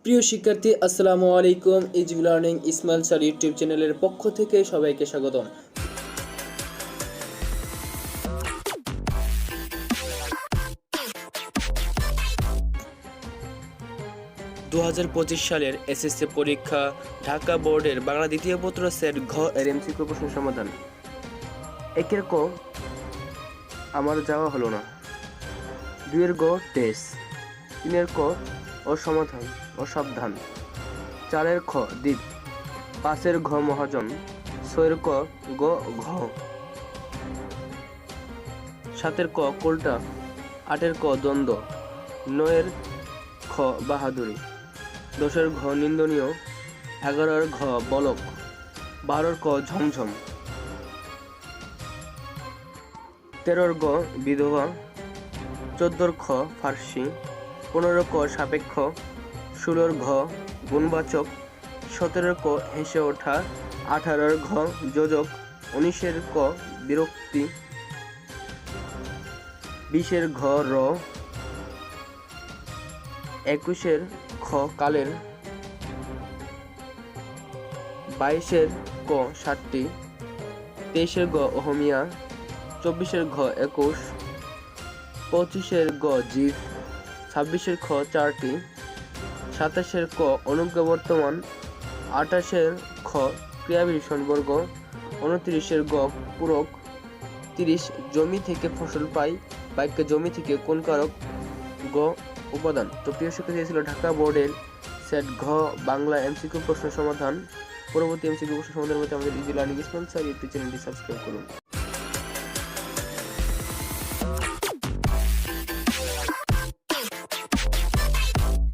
প্রিয় শিক্ষার্থী, আসসালামু আলাইকুম। Easy learning Ismail sir YouTube চ্যানেলের পক্ষ থেকে সবাইকে স্বাগতম। 2025 সালের এসএসসি পরীক্ষা ঢাকা বোর্ডের বাংলা দ্বিতীয় পত্র সেট ঘ এর এমসিকিউ প্রশ্ন সমাধান। একের ক আমার যাওয়া হলো না, দুইয়ের গ টেস্ট, তিনের ক অসমাধান অসাবধান, চারের খ দ্বীপ, পাঁচের ঘ মহাজন, ছয়ের ক গ ঘ, সাতের ক কোলটা, আটের ক দ্বন্দ্ব, নয়ের খ বাহাদুরি, দশের ঘ নিন্দনীয়, এগারোর ঘ বলক, বারোর ক ঝমঝম, তেরোর গ বিধবা, চোদ্দোর খ ফার্সি, পনেরোর ক সাপেক্ষ, ষোলোর ঘ গুণবাচক, সতেরোর ক হেসে ওঠা, আঠারোর ঘ যোজক, উনিশের ক বিরক্তি, বিশের ঘ র, একুশের খ কালের, বাইশের ক ষাটটি, তেইশের গ অহমিয়া, চব্বিশের ঘ একুশ, পঁচিশের গ জীব, ছাব্বিশের খ চারটি, সাতাশের ক অনুজ্ঞা বর্তমান, আঠাশের খ ক্রিয়াবিশেষণ বর্গ, 29-এর গ পূরক, 30 জমি থেকে ফসল পাই, বাক্যে জমি থেকে কোন কারক, গ উপাদান। তো প্রিয় শিক্ষার্থী, ছিল ঢাকা বোর্ডের সেট ঘ বাংলা এমসিকিউ প্রশ্ন সমাধান। পরবর্তী এমসিকিউ প্রশ্ন সমাধানের মধ্যে আমাদের easy learning Ismail sir YouTube চ্যানেলটি সাবস্ক্রাইব করুন।